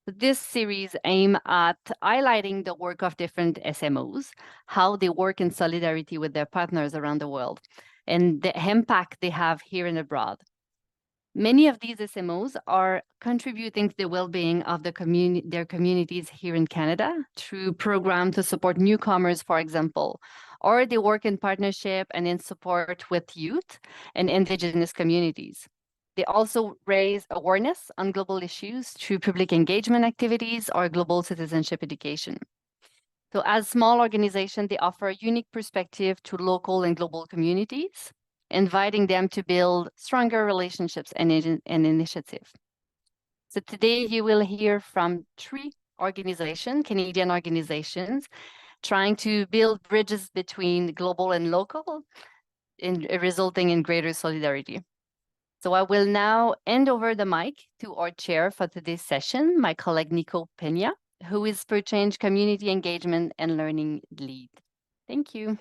This series aims at highlighting the work of different SMOs, how they work in solidarity with their partners around the world, and the impact they have here and abroad. Many of these SMOs are contributing to the well-being of their communities here in Canada through programs to support newcomers, for example, or they work in partnership and in support with youth and Indigenous communities. They also raise awareness on global issues through public engagement activities or global citizenship education. So as small organizations, they offer a unique perspective to local and global communities, inviting them to build stronger relationships and initiatives. So today you will hear from 3 organizations, Canadian organizations, trying to build bridges between global and local, resulting in greater solidarity. So I will now hand over the mic to our chair for today's session, my colleague Nico Peña, who is for Change Community Engagement and Learning Lead. Thank you.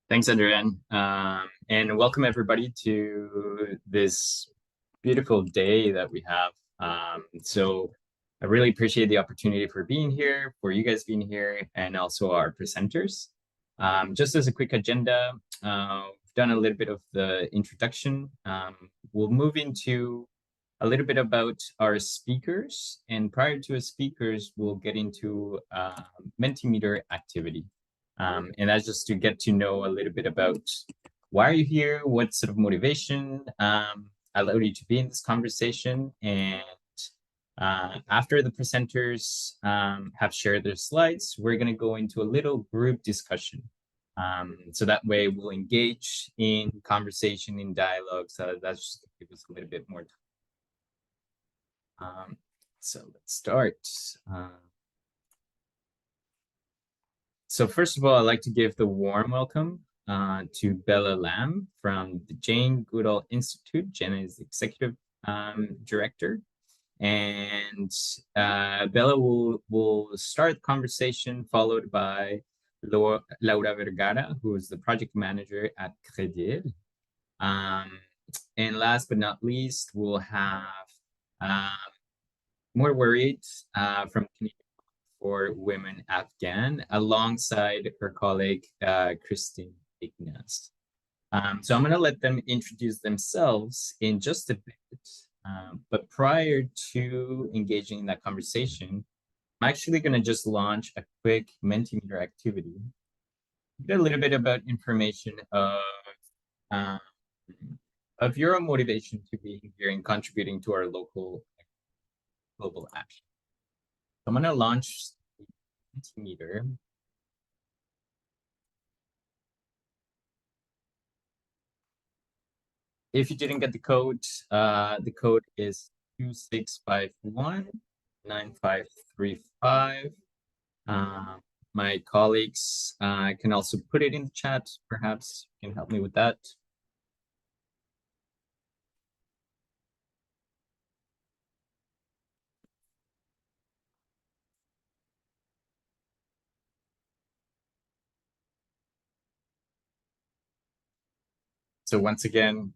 Thanks, Adrienne, and welcome everybody to this beautiful day that we have. So I really appreciate the opportunity for being here, for you guys being here, and also our presenters. Just as a quick agenda, we've done a little bit of the introduction. We'll move into a little bit about our speakers, and prior to our speakers, we'll get into Mentimeter activity. And that's just to get to know a little bit about why are you here, what sort of motivation allowed you to be in this conversation. And after the presenters have shared their slides, we're going to go into a little group discussion. So that way we'll engage in conversation, in dialogue. So that's just to give us a little bit more time. So let's start. So first of all, I'd like to give the warm welcome to Bella Lam from the Jane Goodall Institute. Jenna is the executive director. And Bella will start the conversation, followed by Laura Vergara, who is the project manager at Crédit. And last but not least, we'll have More Worried from Canadian for Women Afghan, alongside her colleague, Christine Ignace. So I'm going to let them introduce themselves in just a bit. But prior to engaging in that conversation, I'm actually going to just launch a quick Mentimeter activity. Get a little bit about information of your own motivation to be here and contributing to our local global action. So I'm going to launch Mentimeter. If you didn't get the code is 2651-9535. My colleagues can also put it in the chat. Perhaps you can help me with that. So once again,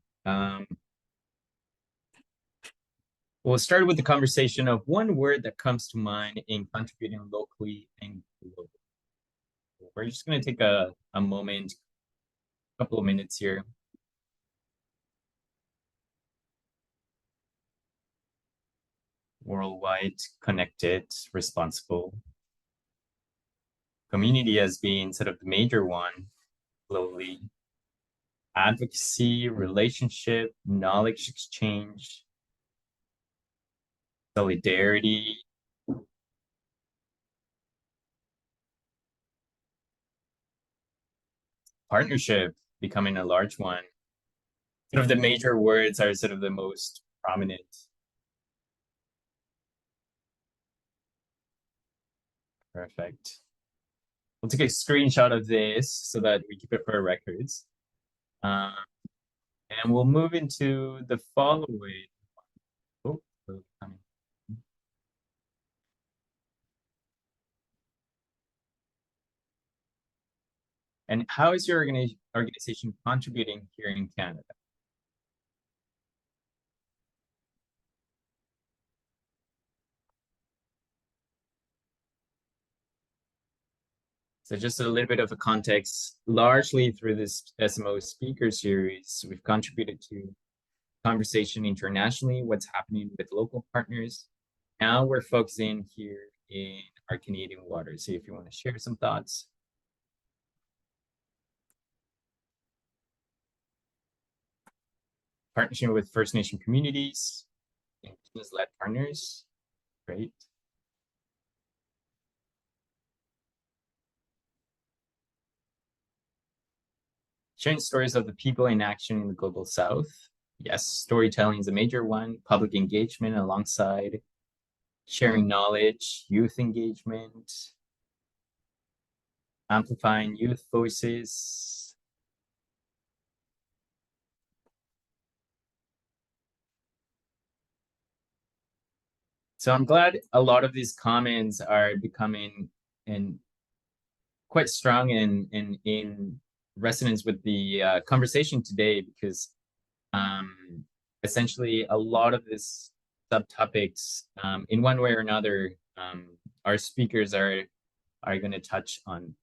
we'll start with the conversation of one word that comes to mind in contributing locally and globally. We're just going to take a moment, a couple of minutes here. Worldwide, connected, responsible. Community has been sort of the major one globally. Advocacy, relationship, knowledge exchange, solidarity. Partnership becoming a large one. Sort of the major words are sort of the most prominent. Perfect. We'll take a screenshot of this so that we keep it for our records. And we'll move into the following. Oh, And how is your organization contributing here in Canada? So just a little bit of a context, largely through this SMO speaker series, we've contributed to conversation internationally, what's happening with local partners. Now we're focusing here in our Canadian waters. So if you want to share some thoughts. Partnership with First Nation communities, Indigenous-led partners, great. Sharing stories of the people in action in the Global South. Yes, storytelling is a major one. Public engagement alongside sharing knowledge, youth engagement, amplifying youth voices. So I'm glad a lot of these comments are becoming quite strong and in resonance with the conversation today, because essentially a lot of these subtopics, in one way or another, our speakers are going to touch on.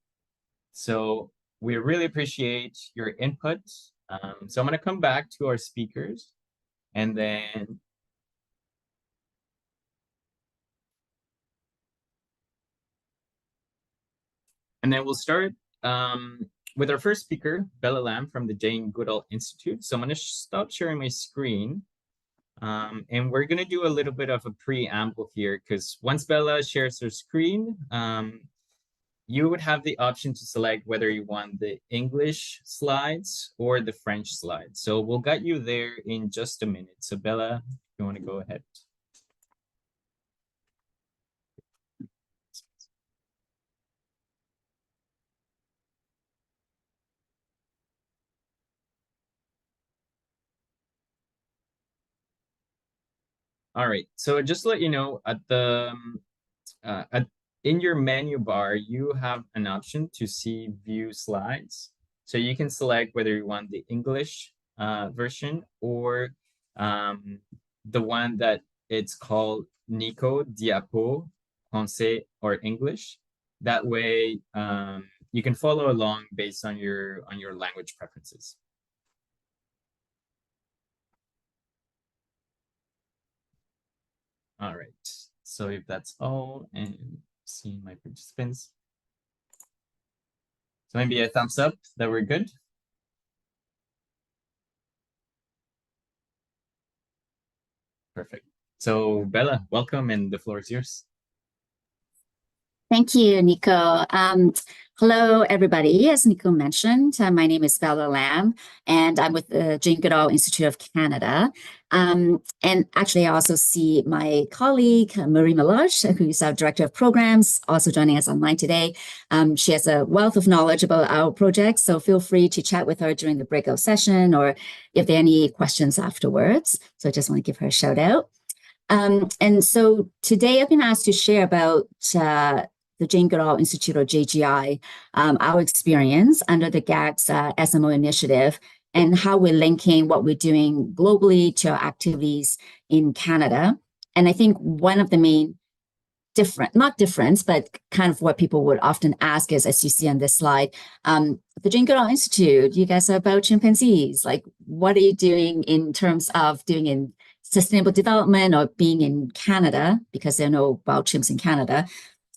So we really appreciate your input. So I'm going to come back to our speakers, and then we'll start with our first speaker, Bella Lam from the Jane Goodall Institute. So I'm going to stop sharing my screen. And we're going to do a little bit of a preamble here, because once Bella shares her screen, you would have the option to select whether you want the English slides or the French slides. So we'll get you there in just a minute. So Bella, if you want to go ahead. All right, so just to let you know, at the in your menu bar, you have an option to see view slides. So you can select whether you want the English version or the one that it's called Nico Diapo, Francais or English. That way, you can follow along based on your language preferences. All right, so if that's all, and seeing my participants. So maybe a thumbs up that we're good. Perfect. So Bella, welcome, and the floor is yours. Thank you, Nico. Hello, everybody. As Nico mentioned, my name is Bella Lam, and I'm with the Jane Goodall Institute of Canada. And actually, I also see my colleague, Marie Meloche, who's our Director of Programs, also joining us online today. She has a wealth of knowledge about our project, so feel free to chat with her during the breakout session or if there are any questions afterwards. So I just want to give her a shout out. And so today I've been asked to share about the Jane Goodall Institute, or JGI, our experience under the GAC's SMO initiative, and how we're linking what we're doing globally to our activities in Canada. And I think one of the main not difference, but kind of what people would often ask is, as you see on this slide, the Jane Goodall Institute, you guys are about chimpanzees. Like, what are you doing in terms of doing in sustainable development or being in Canada, because they know about chimps in Canada.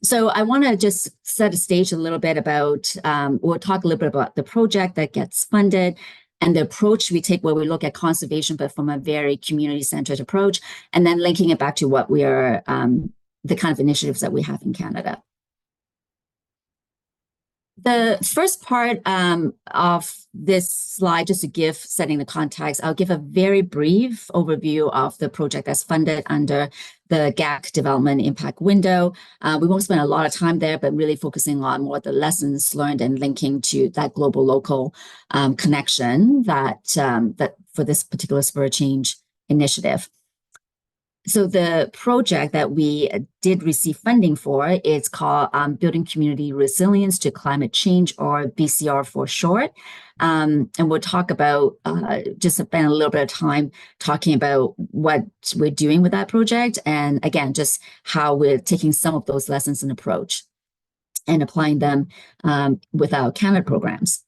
So I want to just set a stage a little bit about, we'll talk a little bit about the project that gets funded and the approach we take, where we look at conservation, but from a very community-centered approach, and then linking it back to what we are, the kind of initiatives that we have in Canada. The first part of this slide, just to give setting the context, I'll give a very brief overview of the project that's funded under the GAC Development Impact Window. We won't spend a lot of time there, but really focusing on more the lessons learned and linking to that global-local connection that for this particular Spur Change initiative. So the project that we did receive funding for is called Building Community Resilience to Climate Change, or BCR for short. And we'll talk about, just spend a little bit of time talking about what we're doing with that project. And again, just how we're taking some of those lessons and approach and applying them with our Canada programs.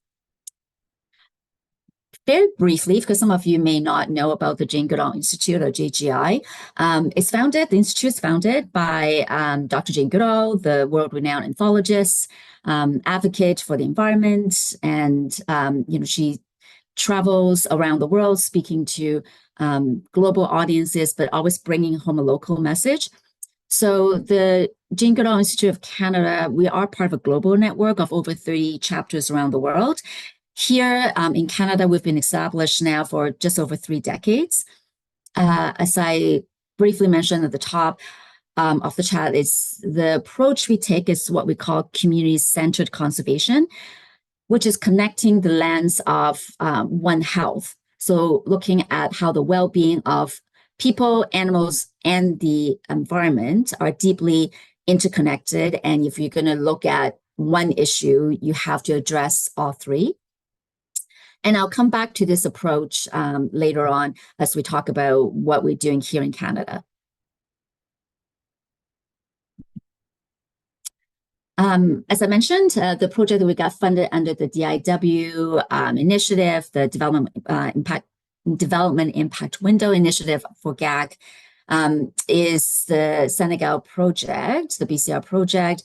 Very briefly, because some of you may not know about the Jane Goodall Institute, or JGI. The Institute is founded by Dr. Jane Goodall, the world-renowned anthologist, advocate for the environment, and she travels around the world speaking to global audiences, but always bringing home a local message. So the Jane Goodall Institute of Canada, we are part of a global network of over 30 chapters around the world. Here in Canada, we've been established now for just over 3 decades. As I briefly mentioned at the top of the chat, is the approach we take is what we call community-centered conservation, which is connecting the lens of One Health. So looking at how the well-being of people, animals, and the environment are deeply interconnected. And if you're going to look at one issue, you have to address all 3. And I'll come back to this approach later on as we talk about what we're doing here in Canada. As I mentioned, the project that we got funded under the DIW initiative, the Development Impact Window Initiative for GAC, is the Senegal project, the BCR project.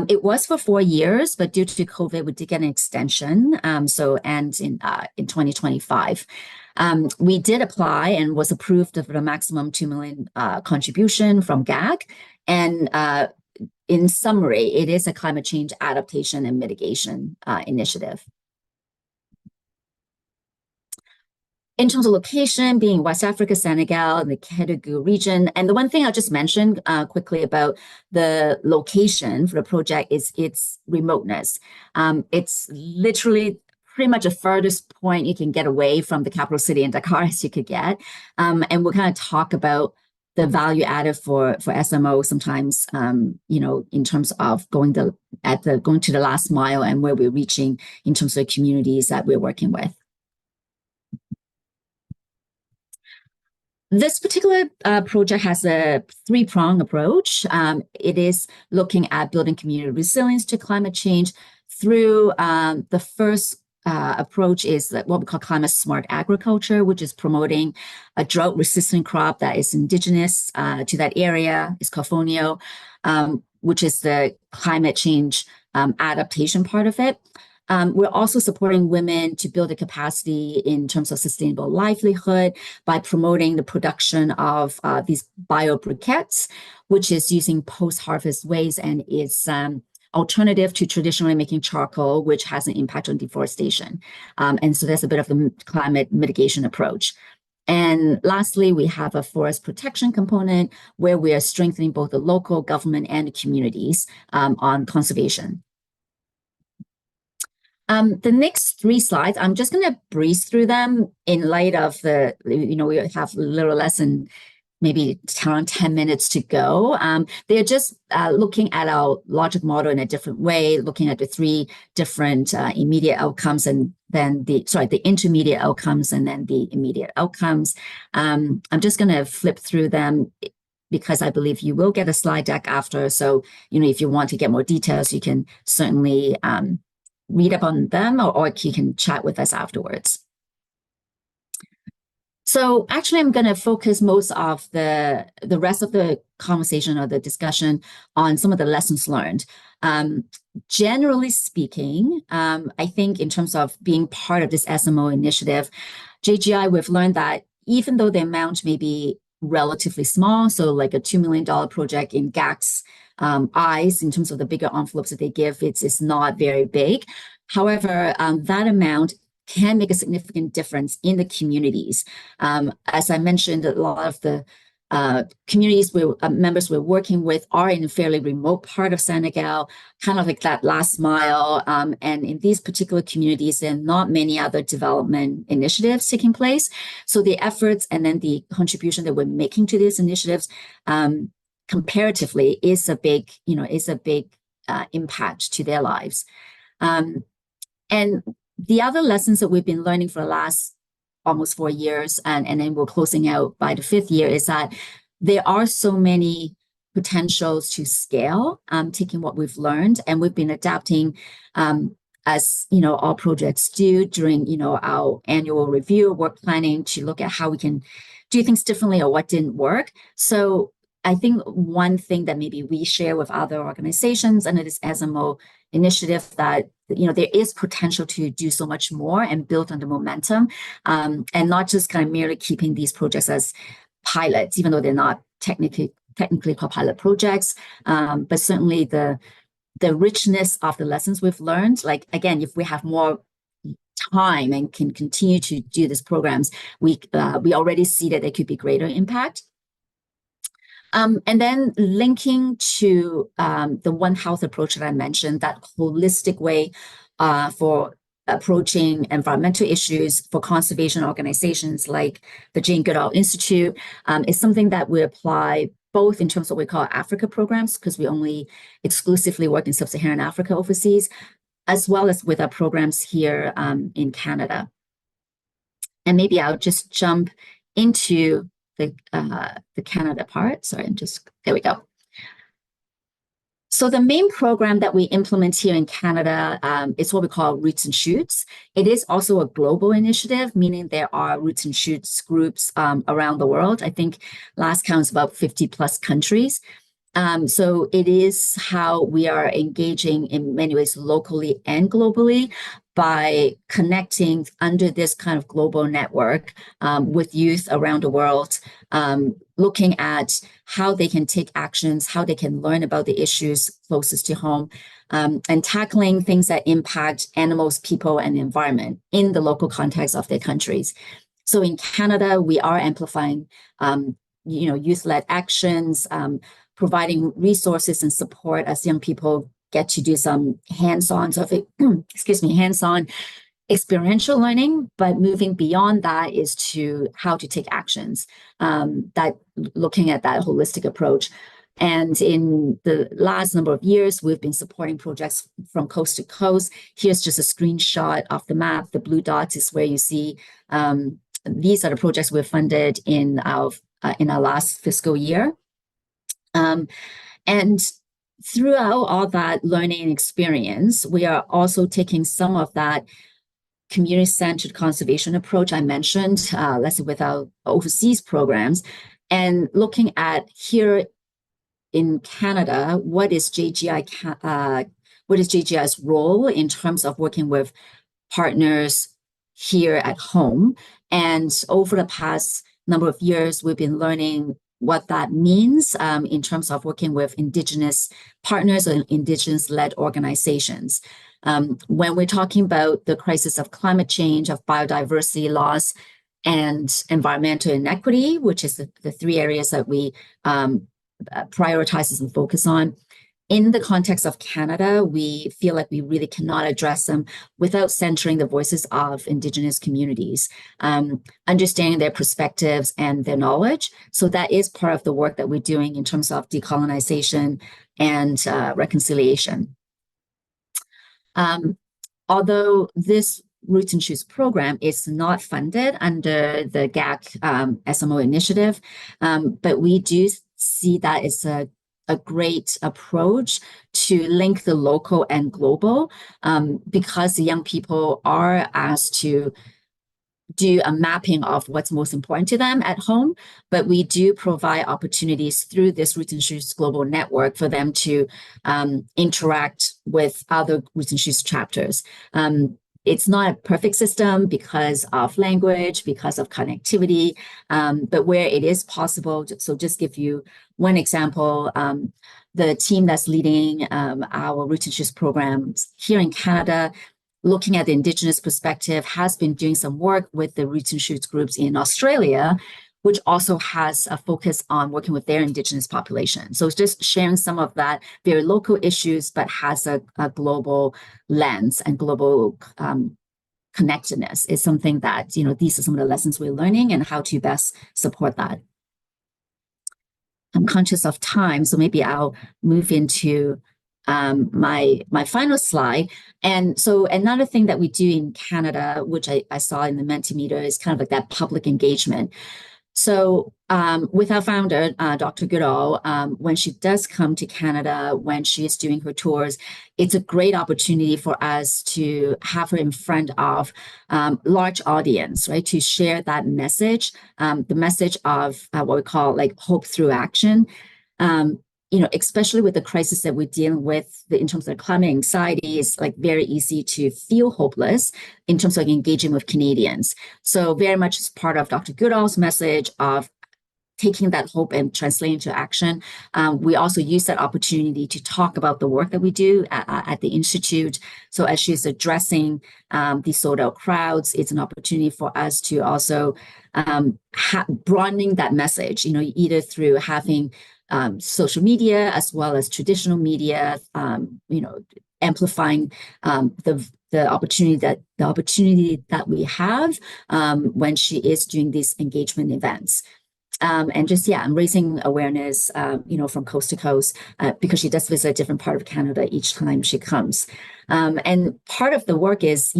It was for 4 years, but due to COVID, we did get an extension, so ends in 2025. We did apply and was approved for the maximum 2 million contribution from GAC. And in summary, it is a climate change adaptation and mitigation initiative. In terms of location, being West Africa, Senegal, and the Kédougou region. And the one thing I'll just mention quickly about the location for the project is its remoteness. It's literally pretty much the furthest point you can get away from the capital city in Dakar as you could get. And we'll kind of talk about the value added for SMO sometimes, in terms of going to the last mile and where we're reaching in terms of the communities that we're working with. This particular project has a 3-prong approach. It is looking at building community resilience to climate change through the first approach is what we call climate smart agriculture, which is promoting a drought-resistant crop that is indigenous to that area. It's Cofonio, which is the climate change adaptation part of it. We're also supporting women to build a capacity in terms of sustainable livelihood by promoting the production of these biobriquettes, which is using post-harvest waste and is alternative to traditionally making charcoal, which has an impact on deforestation. And so that's a bit of the climate mitigation approach. And lastly, we have a forest protection component where we are strengthening both the local government and the communities on conservation. The next 3 slides, I'm just going to breeze through them in light of the, we have a little less than maybe around 10 minutes to go. They're just looking at our logic model in a different way, looking at the 3 different immediate outcomes and then the intermediate outcomes and then the immediate outcomes. I'm just going to flip through them because I believe you will get a slide deck after. So, if you want to get more details, you can certainly read up on them, or you can chat with us afterwards. So actually, I'm going to focus most of the rest of the conversation or the discussion on some of the lessons learned. Generally speaking, I think in terms of being part of this SMO initiative, JGI, we've learned that even though the amount may be relatively small, so like a $2 million project in GAC's eyes, in terms of the bigger envelopes that they give, it's not very big. However, that amount can make a significant difference in the communities. As I mentioned, a lot of the communities members we're working with are in a fairly remote part of Senegal, kind of like that last mile. And in these particular communities, there are not many other development initiatives taking place. So the efforts and then the contribution that we're making to these initiatives, comparatively, is a big impact to their lives. And the other lessons that we've been learning for the last almost 4 years, and then we're closing out by the 5th year, is that there are so many potentials to scale, taking what we've learned, and we've been adapting, as all projects do during our annual review, work planning, to look at how we can do things differently or what didn't work. So I think one thing that maybe we share with other organizations under this SMO initiative, that there is potential to do so much more and build on the momentum, and not just kind of merely keeping these projects as pilots, even though they're not technically called pilot projects, but certainly the richness of the lessons we've learned. Like, again, if we have more time and can continue to do these programs, we already see that there could be greater impact. And then linking to the One Health approach that I mentioned, that holistic way for approaching environmental issues for conservation organizations like the Jane Goodall Institute, is something that we apply both in terms of what we call Africa programs, because we only exclusively work in sub-Saharan Africa overseas, as well as with our programs here in Canada. And maybe I'll just jump into the Canada part. Sorry, there we go. So the main program that we implement here in Canada is what we call Roots and Shoots. It is also a global initiative, meaning there are Roots and Shoots groups around the world. I think last count is about 50 plus countries. So it is how we are engaging in many ways locally and globally by connecting under this kind of global network with youth around the world, looking at how they can take actions, how they can learn about the issues closest to home, and tackling things that impact animals, people, and the environment in the local context of their countries. So in Canada, we are amplifying youth-led actions, providing resources and support as young people get to do some hands-on hands-on experiential learning. But moving beyond that is to how to take actions, that looking at that holistic approach. And in the last number of years, we've been supporting projects from coast to coast. Here's just a screenshot of the map. The blue dots is where you see these are the projects we've funded in our last fiscal year. And throughout all that learning and experience, we are also taking some of that community-centered conservation approach I mentioned, let's say with our overseas programs, and looking at here in Canada, what is JGI's role in terms of working with partners here at home. And over the past number of years, we've been learning what that means in terms of working with Indigenous partners or Indigenous-led organizations. When we're talking about the crisis of climate change, of biodiversity loss, and environmental inequity, which is the 3 areas that we prioritize and focus on, in the context of Canada, we feel like we really cannot address them without centering the voices of Indigenous communities, understanding their perspectives and their knowledge. So that is part of the work that we're doing in terms of decolonization and reconciliation. Although this Roots and Shoots program is not funded under the GAC SMO initiative, but we do see that as a great approach to link the local and global, because the young people are asked to do a mapping of what's most important to them at home, but we do provide opportunities through this Roots and Shoots global network for them to interact with other Roots and Shoots chapters. It's not a perfect system because of language, because of connectivity, but where it is possible. So just give you one example, the team that's leading our Roots and Shoots programs here in Canada, looking at the Indigenous perspective, has been doing some work with the Roots and Shoots groups in Australia, which also has a focus on working with their Indigenous population. So it's just sharing some of that very local issues, but has a global lens and global connectedness is something that, these are some of the lessons we're learning and how to best support that. I'm conscious of time, so maybe I'll move into my final slide. And so another thing that we do in Canada, which I saw in the Mentimeter, is kind of like that public engagement. So with our founder, Dr. Goodall, when she does come to Canada, when she's doing her tours, it's a great opportunity for us to have her in front of large audience, right? To share that message, the message of what we call like hope through action. Especially with the crisis that we're dealing with in terms of climate anxiety, it's like very easy to feel hopeless in terms of engaging with Canadians. So very much as part of Dr. Goodall's message of taking that hope and translating to action. We also use that opportunity to talk about the work that we do at the Institute. So as she's addressing these sold-out crowds, it's an opportunity for us to also broadening that message, either through having social media as well as traditional media, amplifying the opportunity that we have when she is doing these engagement events. And just, I'm raising awareness, from coast to coast, because she does visit a different part of Canada each time she comes. And part of the work is,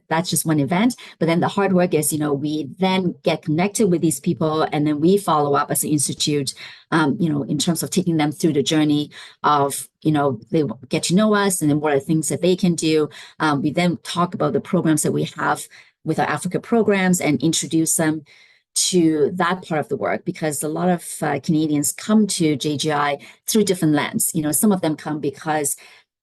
that's just one event, but then the hard work is, we then get connected with these people and then we follow up as an institute, in terms of taking them through the journey of, they get to know us and then what are things that they can do. We then talk about the programs that we have with our Africa programs and introduce them to that part of the work, because a lot of Canadians come to JGI through different lens. Some of them come because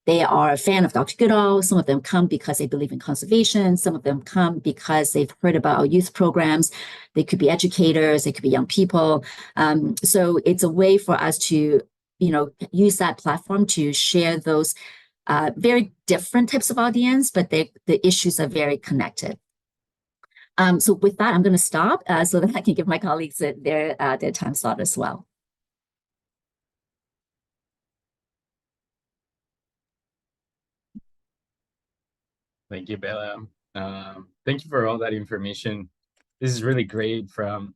they are a fan of Dr. Goodall. Some of them come because they believe in conservation. Some of them come because they've heard about our youth programs. They could be educators. They could be young people. So it's a way for us to, use that platform to share those very different types of audience, but the issues are very connected. So with that, I'm going to stop so that I can give my colleagues their time slot as well. Thank you, Bella. Thank you for all that information. This is really great, from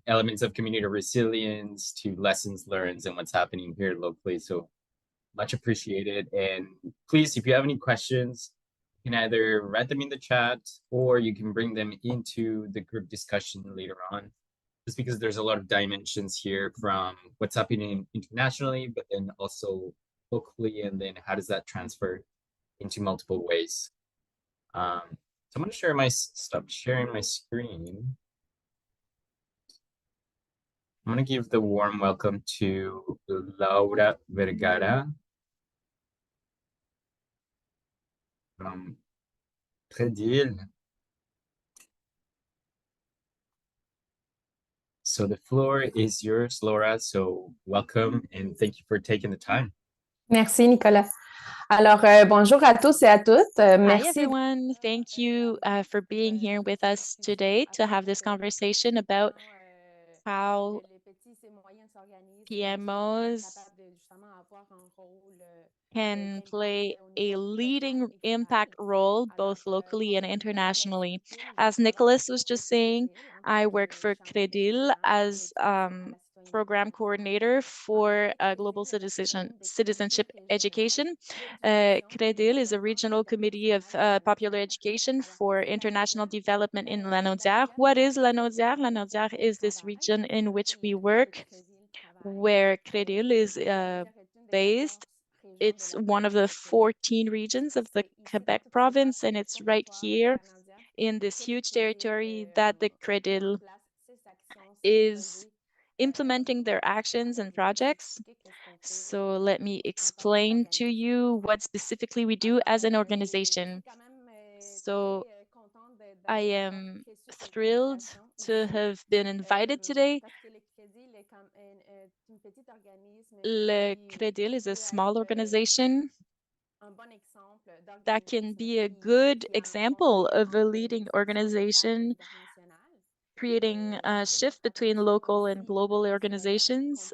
elements of community resilience to lessons learned and what's happening here locally. So much appreciated. And please, if you have any questions, you can either write them in the chat or you can bring them into the group discussion later on, just because there's a lot of dimensions here from what's happening internationally, but then also locally, and then how does that transfer into multiple ways. So I'm going to stop sharing my screen. I'm going to give the warm welcome to Laura Vergara from Predil. So the floor is yours, Laura. So welcome and thank you for taking the time. Merci, Nicolas. Alors, bonjour à tous et à toutes. Hi, Merci. everyone. Thank you for being here with us today to have this conversation about how PMOs can play a leading impact role both locally and internationally. As Nicholas was just saying, I work for Credil as program coordinator for global citizenship education. Credil is a regional committee of popular education for international development in Lanaudière. What is Lanaudière? Lanaudière is this region in which we work, where Credil is based. It's one of the 14 regions of the Quebec province, and it's right here in this huge territory that the Credil is implementing their actions and projects. So let me explain to you what specifically we do as an organization. So I am thrilled to have been invited today. Le Credil is a small organization that can be a good example of a leading organization creating a shift between local and global organizations.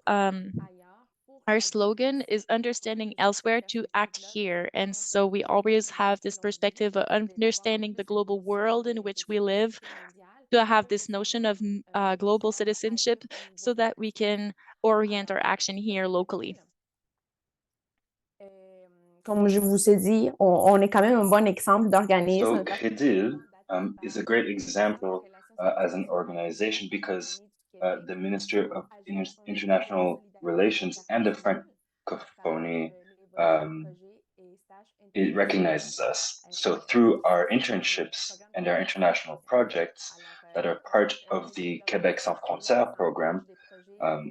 Our slogan is understanding elsewhere to act here. And so we always have this perspective of understanding the global world in which we live, to have this notion of global citizenship so that we can orient our action here locally. Comme je vous ai dit, on est quand même un bon exemple So d'organisme. CREDIL is a great example as an organization because the Minister of International Relations and the Francophonie it recognizes us. So through our internships and our international projects that are part of the Québec Sans Frontières program,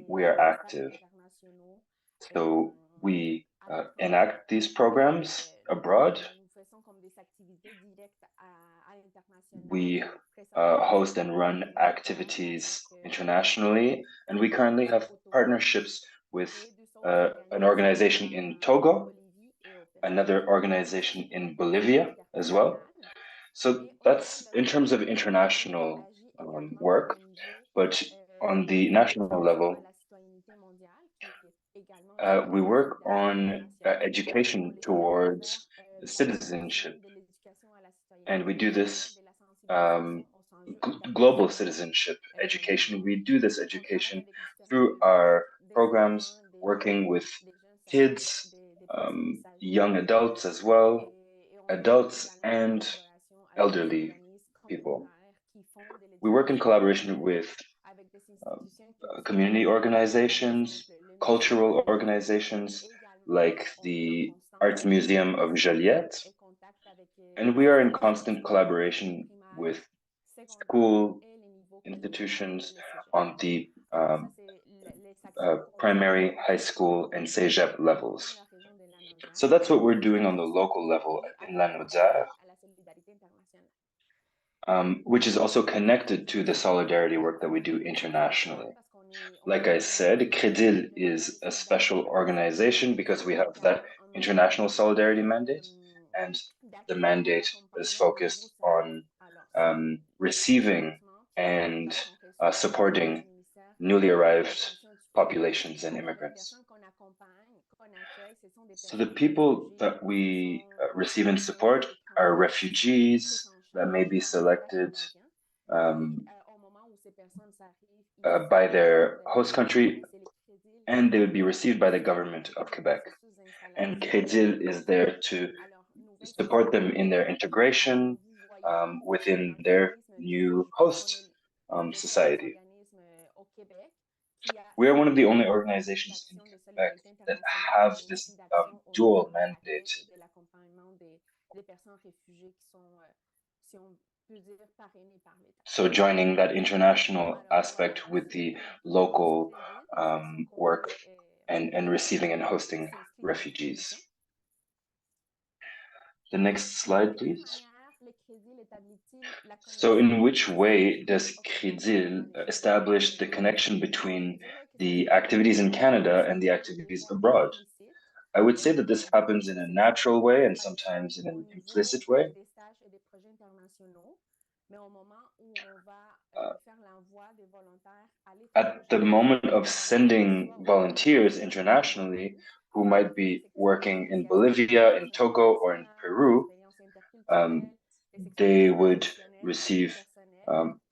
we are active. So we enact these programs abroad. We host and run activities internationally, and we currently have partnerships with an organization in Togo, another organization in Bolivia as well. So that's in terms of international work, but on the national level, we work on education towards citizenship, and we do this global citizenship education. We do this education through our programs, working with kids, young adults as well, adults and elderly people. We work in collaboration with community organizations, cultural organizations like the Arts Museum of Joliette, and we are in constant collaboration with school institutions on the primary, high school, and cégep levels. So that's what we're doing on the local level in Lanaudière, which is also connected to the solidarity work that we do internationally. Like I said, CREDIL is a special organization because we have that international solidarity mandate, and the mandate is focused on receiving and supporting newly arrived populations and immigrants. So the people that we receive and support are refugees that may be selected by their host country, and they would be received by the government of Quebec. And CREDIL is there to support them in their integration within their new host society. We are one of the only organizations in Quebec that have this dual mandate. So joining that international aspect with the local work and receiving and hosting refugees. The next slide, please. So in which way does CREDIL establish the connection between the activities in Canada and the activities abroad? I would say that this happens in a natural way and sometimes in an implicit way. At the moment of sending volunteers internationally who might be working in Bolivia, in Togo, or in Peru, they would receive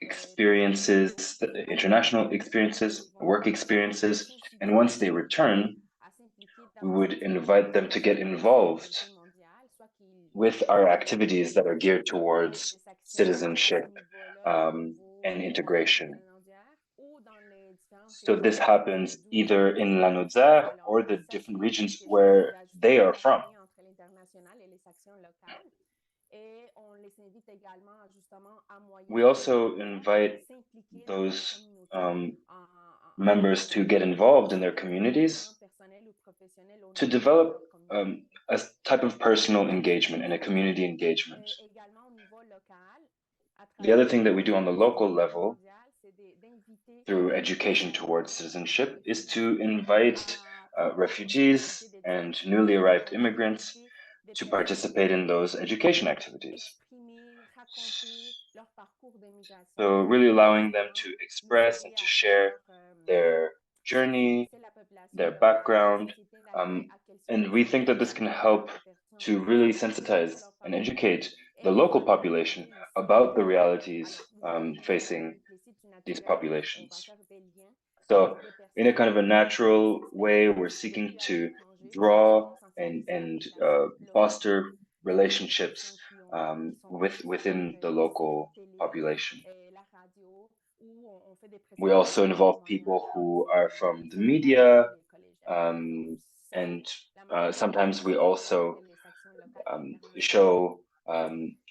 experiences, international experiences, work experiences, and once they return, we would invite them to get involved with our activities that are geared towards citizenship and integration. So this happens either in Lanaudière or the different regions where they are from. We also invite those members to get involved in their communities to develop a type of personal engagement and a community engagement. The other thing that we do on the local level through education towards citizenship is to invite refugees and newly arrived immigrants to participate in those education activities. So really allowing them to express and to share their journey, their background, and we think that this can help to really sensitize and educate the local population about the realities facing these populations. So in a kind of a natural way, we're seeking to draw and foster relationships within the local population. We also involve people who are from the media, and sometimes we also show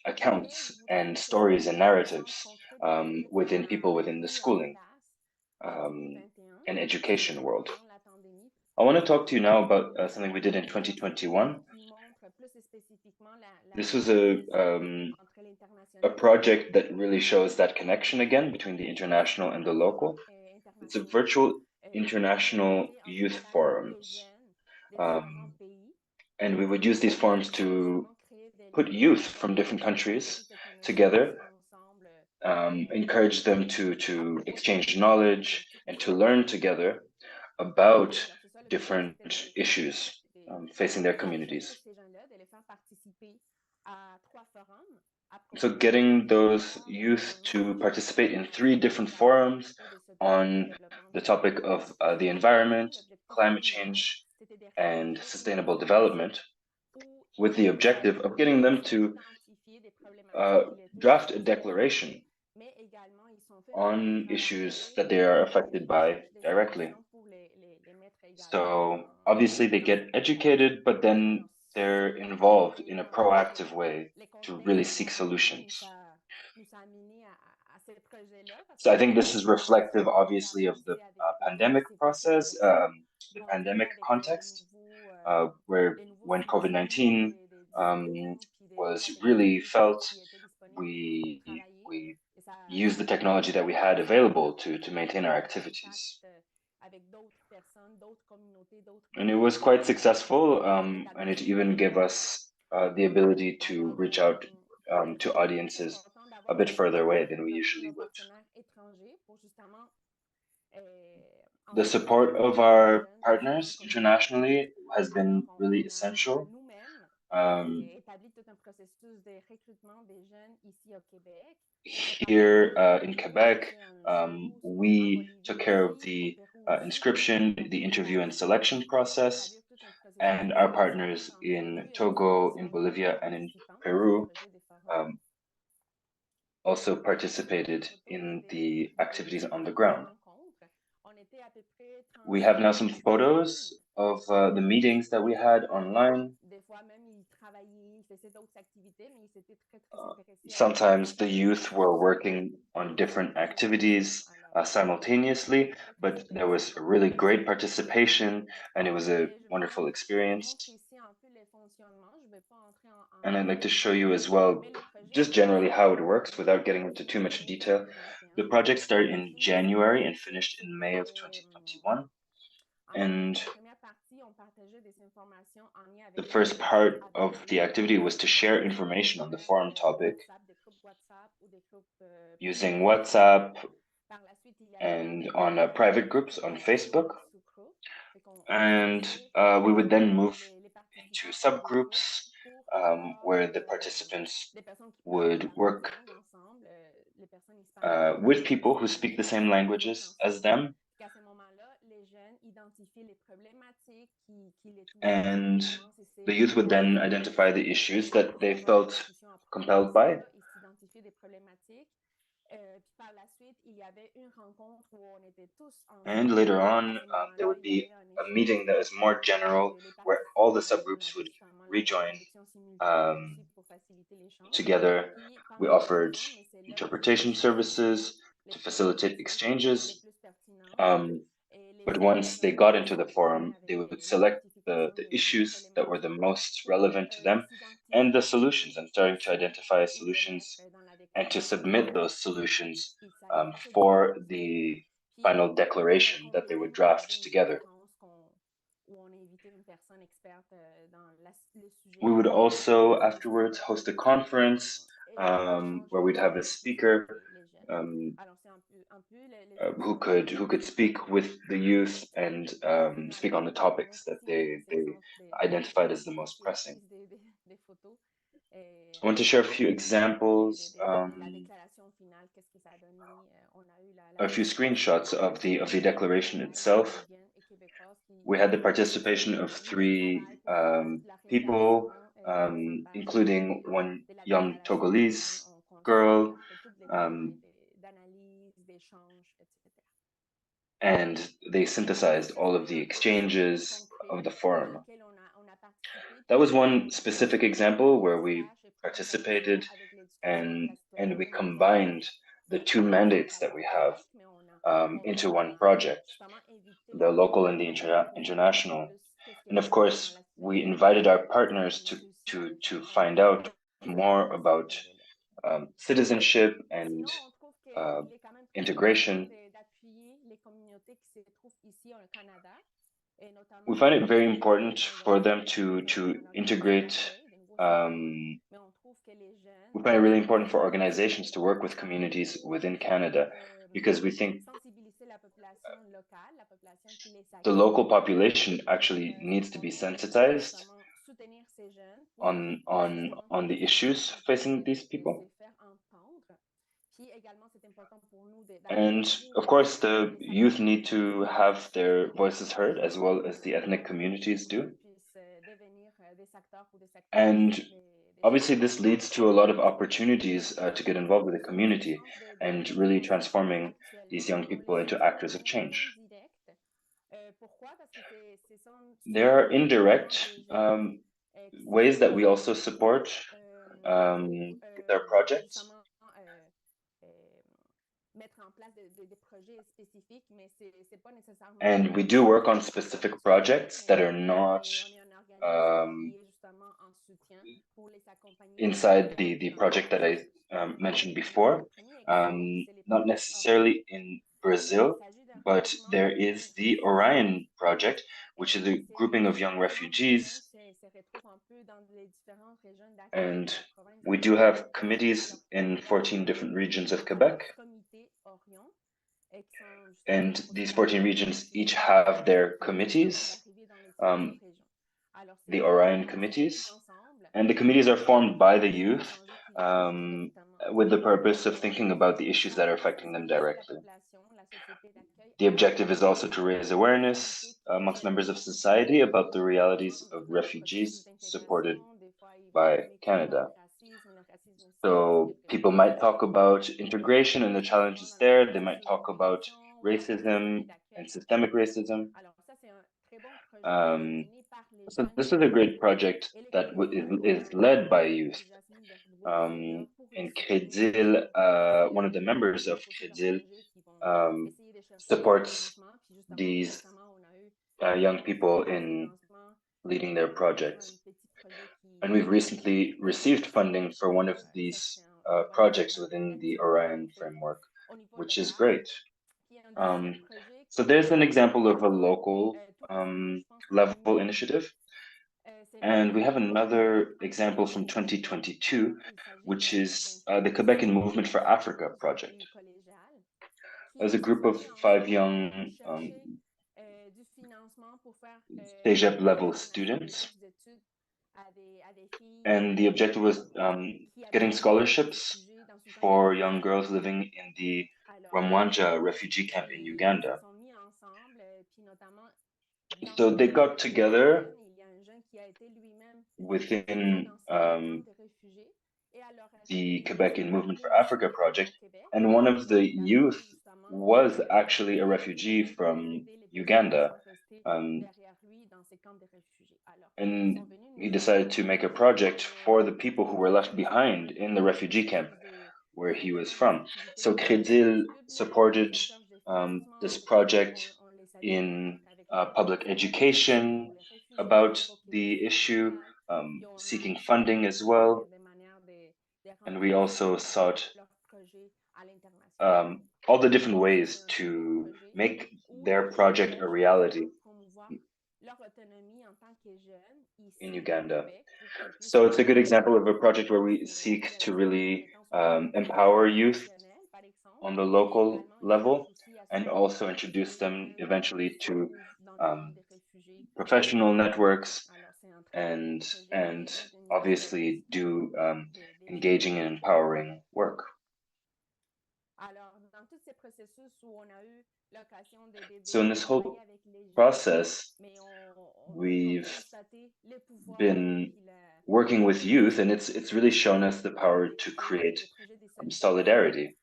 accounts and stories and narratives within people within the schooling and education world. I want to talk to you now about something we did in 2021. This was a project that really shows that connection again between the international and the local. It's a virtual international youth forums. And we would use these forums to put youth from different countries together, encourage them to exchange knowledge and to learn together about different issues facing their communities. So getting those youth to participate in 3 different forums on the topic of the environment, climate change, and sustainable development, with the objective of getting them to draft a declaration on issues that they are affected by directly. So obviously they get educated, but then they're involved in a proactive way to really seek solutions. So I think this is reflective, obviously, of the pandemic process, the pandemic context, where when COVID-19 was really felt, we used the technology that we had available to maintain our activities. And it was quite successful, and it even gave us the ability to reach out to audiences a bit further away than we usually would. The support of our partners internationally has been really essential. Here in Quebec, we took care of the inscription, the interview and selection process, and our partners in Togo, in Bolivia, and in Peru also participated in the activities on the ground. We have now some photos of the meetings that we had online. Sometimes the youth were working on different activities simultaneously, but there was a really great participation and it was a wonderful experience. And I'd like to show you as well, just generally how it works without getting into too much detail. The project started in January and finished in May of 2021. And the first part of the activity was to share information on the forum topic using WhatsApp and on private groups on Facebook. And we would then move into subgroups where the participants would work with people who speak the same languages as them. And the youth would then identify the issues that they felt compelled by. And later on, there would be a meeting that was more general, where all the subgroups would rejoin together. We offered interpretation services to facilitate exchanges. But once they got into the forum, they would select the issues that were the most relevant to them and the solutions, and starting to identify solutions and to submit those solutions for the final declaration that they would draft together. We would also afterwards host a conference where we'd have a speaker who could speak with the youth and speak on the topics that they identified as the most pressing. I want to share a few examples, a few screenshots of the declaration itself. We had the participation of 3 people, including one young Togolese girl, and they synthesized all of the exchanges of the forum. That was one specific example where we participated and we combined the 2 mandates that we have into one project, the local and the international. And of course, we invited our partners to find out more about citizenship and integration. We find it very important for them to integrate. We find it really important for organizations to work with communities within Canada, because we think the local population actually needs to be sensitized on the issues facing these people. And of course, the youth need to have their voices heard, as well as the ethnic communities do. And obviously, this leads to a lot of opportunities to get involved with the community and really transforming these young people into actors of change. There are indirect ways that we also support their projects. And we do work on specific projects that are not inside the project that I mentioned before, not necessarily in Brazil, but there is the Orion project, which is a grouping of young refugees. And we do have committees in 14 different regions of Quebec. And these 14 regions each have their committees, the Orion committees. And the committees are formed by the youth with the purpose of thinking about the issues that are affecting them directly. The objective is also to raise awareness amongst members of society about the realities of refugees supported by Canada. So people might talk about integration and the challenges there. They might talk about racism and systemic racism. So this is a great project that is led by youth. And Crédil, one of the members of Crédil, supports these young people in leading their projects. And we've recently received funding for one of these projects within the Orion framework, which is great. So there's an example of a local level initiative. And we have another example from 2022, which is the Quebec in Movement for Africa project. As a group of 5 young Cégep level students. And the objective was getting scholarships for young girls living in the Ramwanja refugee camp in Uganda. So they got together within the Quebec in Movement for Africa project, and one of the youth was actually a refugee from Uganda. And he decided to make a project for the people who were left behind in the refugee camp where he was from. So Crédil supported this project in public education about the issue, seeking funding as well. And we also sought all the different ways to make their project a reality. in Uganda. So it's a good example of a project where we seek to really empower youth on the local level and also introduce them eventually to professional networks and obviously do engaging and empowering work. So in this whole process, we've been working with youth, and it's really shown us the power to create solidarity.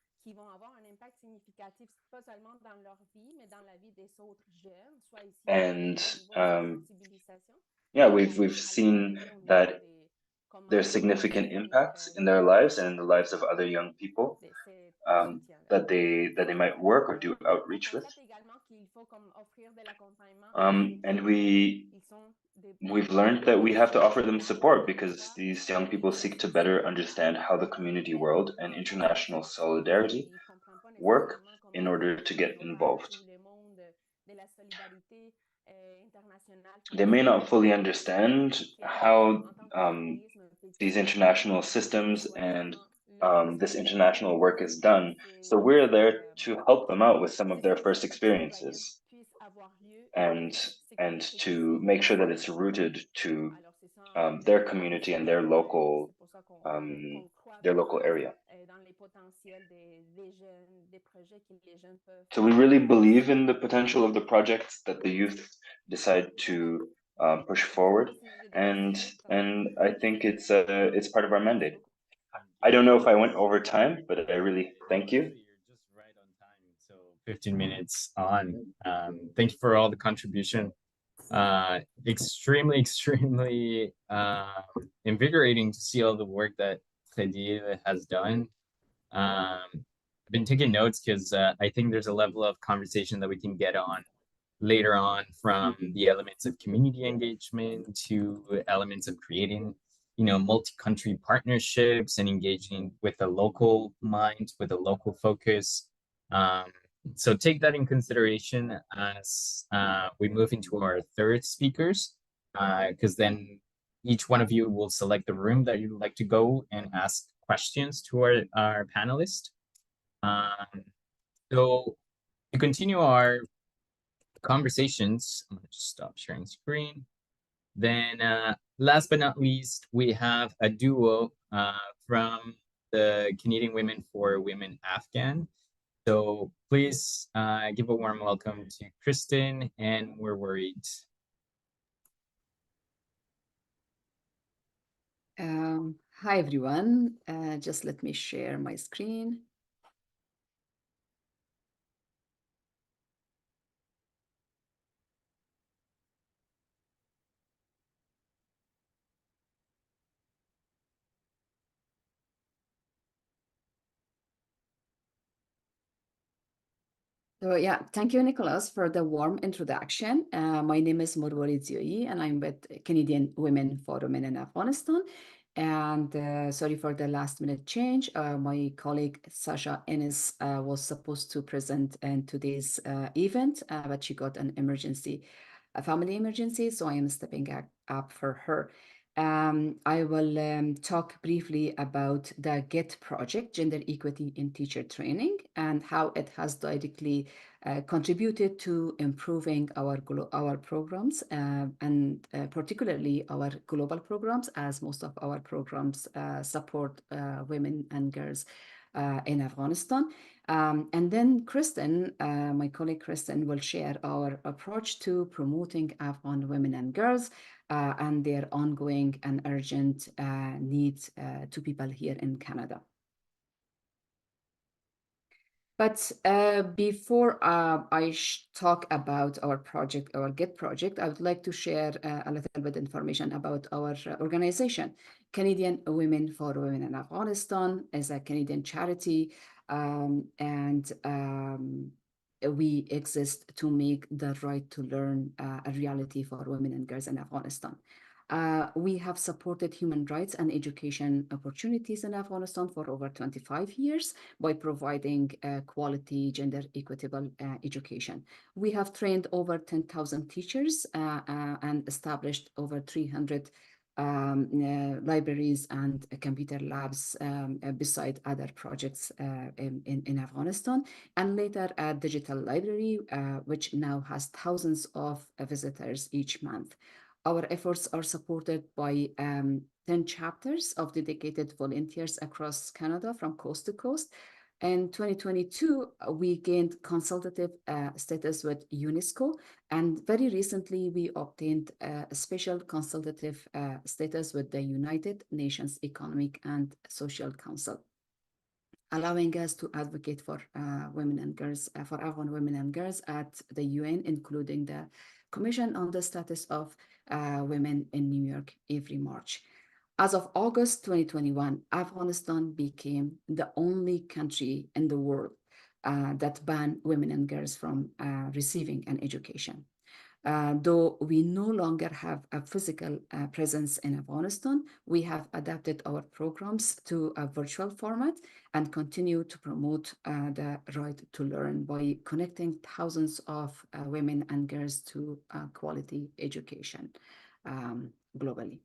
And yeah, we've seen that there's significant impacts in their lives and in the lives of other young people that they might work or do outreach with. And we've learned that we have to offer them support because these young people seek to better understand how the community world and international solidarity work in order to get involved. They may not fully understand how these international systems and this international work is done. So we're there to help them out with some of their first experiences and to make sure that it's rooted to their community and their local area. So we really believe in the potential of the projects that the youth decide to push forward, and I think it's part of our mandate. I don't know if I went over time, but I really thank you. You're just right on time. So 15 minutes on. Thank you for all the contribution. Extremely invigorating to see all the work that Khadija has done. I've been taking notes because I think there's a level of conversation that we can get on later on, from the elements of community engagement to elements of creating, multi-country partnerships and engaging with a local mind, with a local focus. So take that in consideration as we move into our third speakers, because then each one of you will select the room that you'd like to go and ask questions to our panelists. So to continue our conversations, I'm going to just stop sharing screen. Then last but not least, we have a duo from the Canadian Women for Women Afghan. So please give a warm welcome to Kristen and We're Worried. Hi, everyone. Just let me share my screen. So yeah, thank you, Nicholas, for the warm introduction. My name is Morwari Zioyi, and I'm with Canadian Women for Women in Afghanistan. And sorry for the last minute change. My colleague Sasha Ennis was supposed to present in today's event, but she got an emergency, a family emergency, so I am stepping up for her. I will talk briefly about the GET project, Gender Equity in Teacher Training, and how it has directly contributed to improving our programs, and particularly our global programs, as most of our programs support women and girls in Afghanistan. And then Kristen, my colleague Kristen, will share our approach to promoting Afghan women and girls and their ongoing and urgent needs to people here in Canada. But before I talk about our project, our GET project, I would like to share a little bit information about our organization. Canadian Women for Women in Afghanistan is a Canadian charity, and we exist to make the right to learn a reality for women and girls in Afghanistan. We have supported human rights and education opportunities in Afghanistan for over 25 years by providing quality, gender equitable education. We have trained over 10,000 teachers and established over 300 libraries and computer labs beside other projects in Afghanistan, and later a digital library, which now has thousands of visitors each month. Our efforts are supported by 10 chapters of dedicated volunteers across Canada from coast to coast. In 2022, we gained consultative status with UNESCO, and very recently we obtained a special consultative status with the United Nations Economic and Social Council, allowing us to advocate for women and girls, for Afghan women and girls at the UN, including the Commission on the Status of Women in New York every March. As of August 2021, Afghanistan became the only country in the world that banned women and girls from receiving an education. Though we no longer have a physical presence in Afghanistan, we have adapted our programs to a virtual format and continue to promote the right to learn by connecting thousands of women and girls to quality education globally.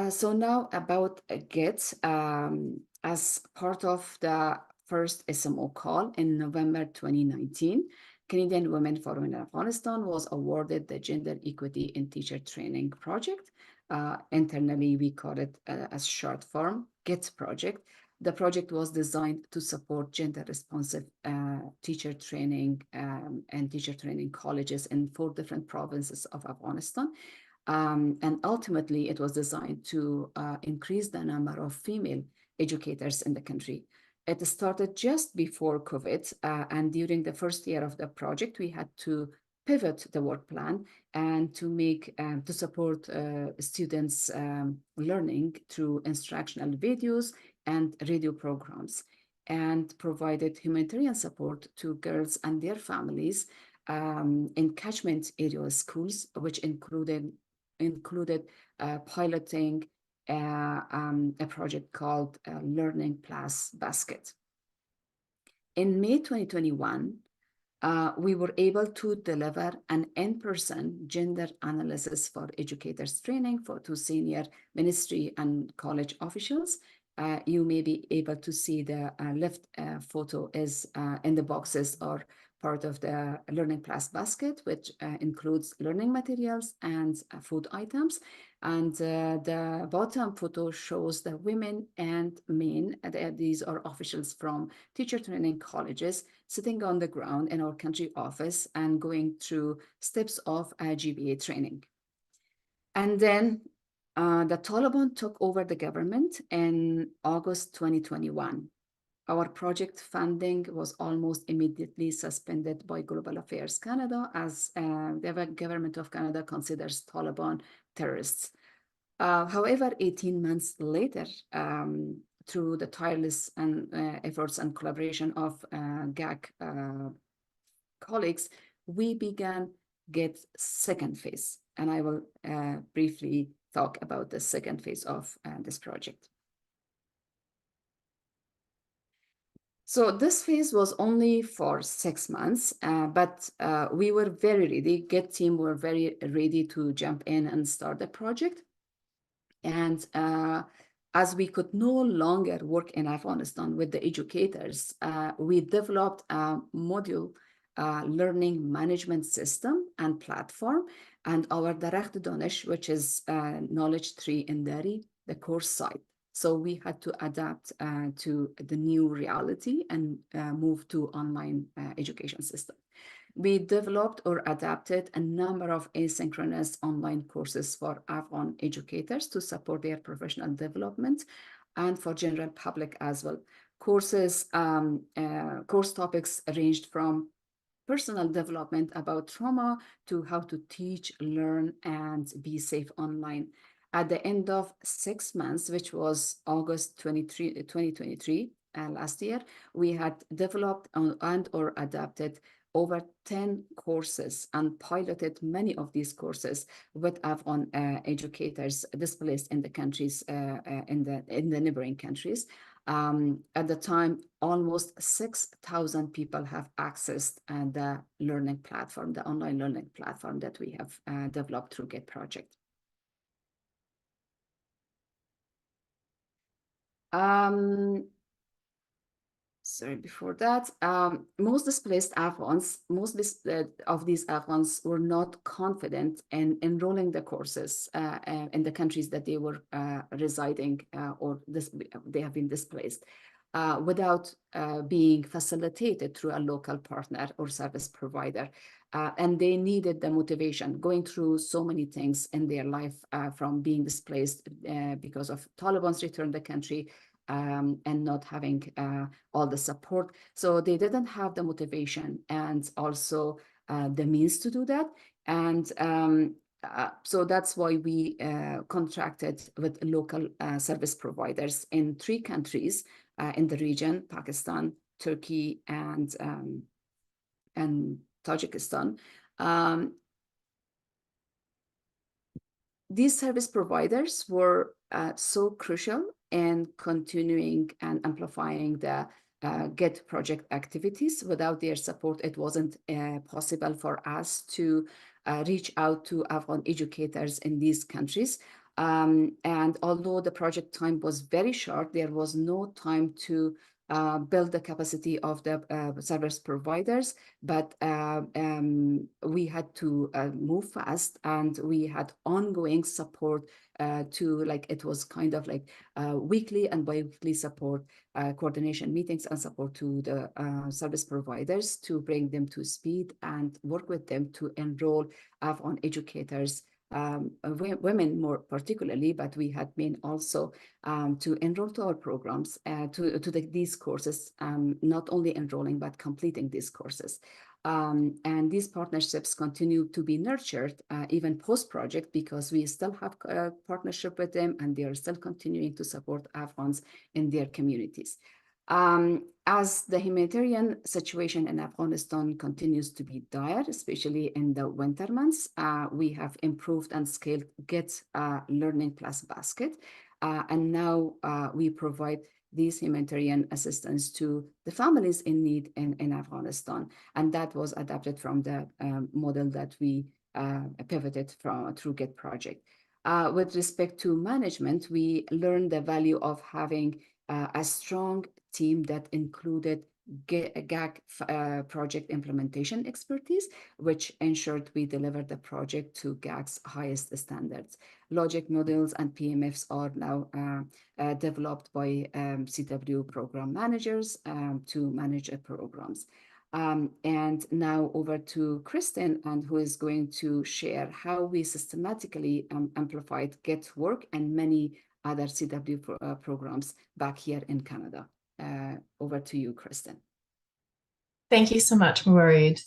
So now about GET, as part of the first SMO call in November 2019, Canadian Women for Women in Afghanistan was awarded the Gender Equity in Teacher Training Project. Internally, we call it as short form, GET project. The project was designed to support gender-responsive teacher training and teacher training colleges in 4 different provinces of Afghanistan. And ultimately, it was designed to increase the number of female educators in the country. It started just before COVID, and during the first year of the project, we had to pivot the work plan and to support students' learning through instructional videos and radio programs, and provided humanitarian support to girls and their families in catchment area schools, which included piloting a project called Learning Plus Basket. In May 2021, we were able to deliver an in-person gender analysis for educators training to senior ministry and college officials. You may be able to see the left photo is in the boxes or part of the Learning Plus basket, which includes learning materials and food items. And the bottom photo shows the women and men, these are officials from teacher training colleges, sitting on the ground in our country office and going through steps of GBA training. And then the Taliban took over the government in August 2021. Our project funding was almost immediately suspended by Global Affairs Canada, as the government of Canada considers Taliban terrorists. However, 18 months later, through the tireless efforts and collaboration of GAC colleagues, we began GET second phase. And I will briefly talk about the second phase of this project. So this phase was only for 6 months, but we were very ready. GET team were very ready to jump in and start the project. And as we could no longer work in Afghanistan with the educators, we developed a module learning management system and platform, and our Direct Danish, which is Knowledge 3 in Dari, the course site. So we had to adapt to the new reality and move to online education system. We developed or adapted a number of asynchronous online courses for Afghan educators to support their professional development and for general public as well. Course topics ranged from personal development about trauma to how to teach, learn, and be safe online. At the end of 6 months, which was August 2023, last year, we had developed and or adapted over 10 courses and piloted many of these courses with Afghan educators displaced in the countries, in the neighboring countries. At the time, almost 6,000 people have accessed the learning platform, the online learning platform that we have developed through GET project. Sorry, before that, most displaced Afghans, of these Afghans were not confident in enrolling the courses in the countries that they were residing or they have been displaced without being facilitated through a local partner or service provider. And they needed the motivation, going through so many things in their life from being displaced because of Taliban's return to the country, and not having all the support. So they didn't have the motivation and also the means to do that. And so that's why we contracted with local service providers in 3 countries in the region: Pakistan, Turkey, and Tajikistan. These service providers were so crucial in continuing and amplifying the GET project activities. Without their support, it wasn't possible for us to reach out to Afghan educators in these countries. And although the project time was very short, there was no time to build the capacity of the service providers, but we had to move fast, and we had ongoing support to, like, it was kind of like weekly and bi-weekly support, coordination meetings and support to the service providers to bring them to speed and work with them to enroll Afghan educators, women more particularly, but we had men also, to enroll to our programs, to these courses, not only enrolling, but completing these courses. And these partnerships continue to be nurtured even post-project, because we still have a partnership with them, and they are still continuing to support Afghans in their communities. As the humanitarian situation in Afghanistan continues to be dire, especially in the winter months, we have improved and scaled GET Learning Plus Basket. And now we provide these humanitarian assistance to the families in need in Afghanistan. And that was adapted from the model that we pivoted from through GET project. With respect to management, we learned the value of having a strong team that included GAC project implementation expertise, which ensured we delivered the project to GAC's highest standards. Logic models and PMFs are now developed by CW program managers to manage programs. And now over to Kristen, and who is going to share how we systematically amplified GET work and many other CW programs back here in Canada. Over to you, Kristen. Thank you so much, Mourid.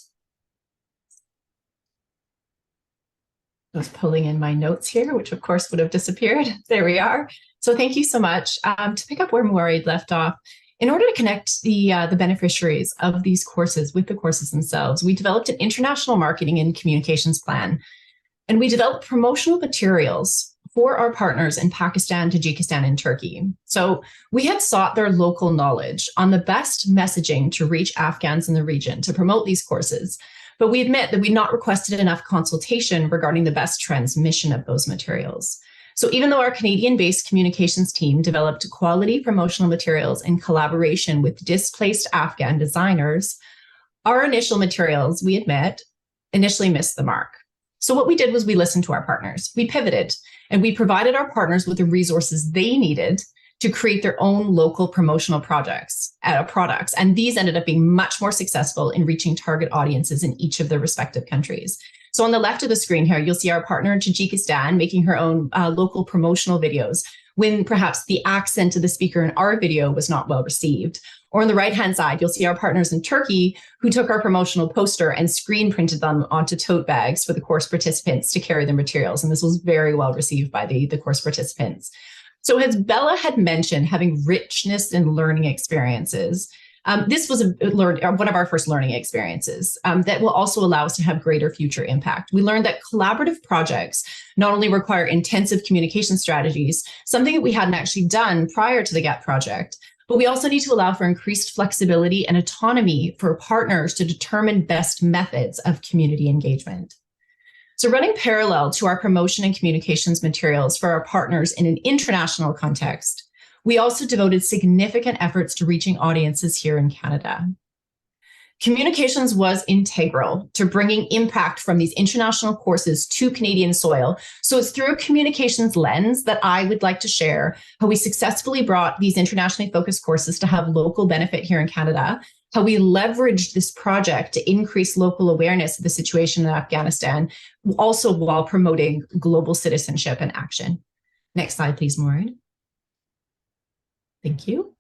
I was pulling in my notes here, which of course would have disappeared. There we are. So thank you so much. To pick up where Mourid left off, in order to connect the beneficiaries of these courses with the courses themselves, we developed an international marketing and communications plan, and we developed promotional materials for our partners in Pakistan, Tajikistan, and Turkey. So we had sought their local knowledge on the best messaging to reach Afghans in the region to promote these courses. But we admit that we'd not requested enough consultation regarding the best transmission of those materials. So even though our Canadian-based communications team developed quality promotional materials in collaboration with displaced Afghan designers, our initial materials, we admit, initially missed the mark. So what we did was we listened to our partners. We pivoted, and we provided our partners with the resources they needed to create their own local promotional products. And these ended up being much more successful in reaching target audiences in each of their respective countries. So on the left of the screen here, you'll see our partner in Tajikistan making her own local promotional videos, when perhaps the accent of the speaker in our video was not well received. Or on the right-hand side, you'll see our partners in Turkey who took our promotional poster and screen printed them onto tote bags for the course participants to carry their materials. And this was very well received by the course participants. So as Bella had mentioned, having richness in learning experiences, This was one of our first learning experiences that will also allow us to have greater future impact. We learned that collaborative projects not only require intensive communication strategies, something that we hadn't actually done prior to the GET project, but we also need to allow for increased flexibility and autonomy for partners to determine best methods of community engagement. So running parallel to our promotion and communications materials for our partners in an international context, we also devoted significant efforts to reaching audiences here in Canada. Communications was integral to bringing impact from these international courses to Canadian soil. So it's through a communications lens that I would like to share how we successfully brought these internationally focused courses to have local benefit here in Canada, how we leveraged this project to increase local awareness of the situation in Afghanistan, also while promoting global citizenship and action. Next slide, please, Maureen. Thank you.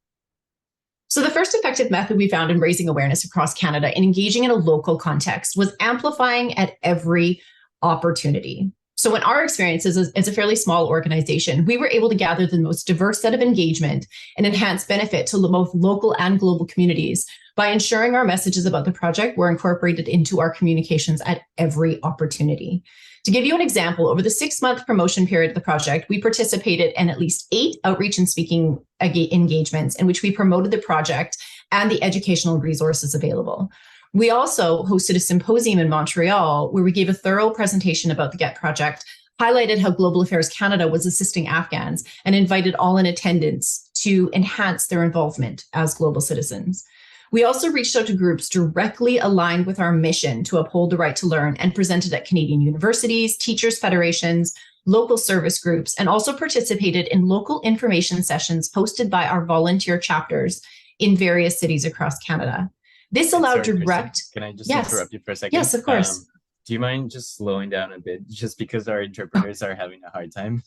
So the first effective method we found in raising awareness across Canada and engaging in a local context was amplifying at every opportunity. So in our experiences as a fairly small organization, we were able to gather the most diverse set of engagement and enhance benefit to both local and global communities by ensuring our messages about the project were incorporated into our communications at every opportunity. To give you an example, over the 6-month promotion period of the project, we participated in at least 8 outreach and speaking engagements in which we promoted the project and the educational resources available. We also hosted a symposium in Montreal where we gave a thorough presentation about the GET project, highlighted how Global Affairs Canada was assisting Afghans, and invited all in attendance to enhance their involvement as global citizens. We also reached out to groups directly aligned with our mission to uphold the right to learn and presented at Canadian universities, teachers' federations, local service groups, and also participated in local information sessions hosted by our volunteer chapters in various cities across Canada. This allowed direct... Can I just Yes. interrupt you for a second? Yes, of course. Do you mind just slowing down a bit, just because our interpreters are having a hard time?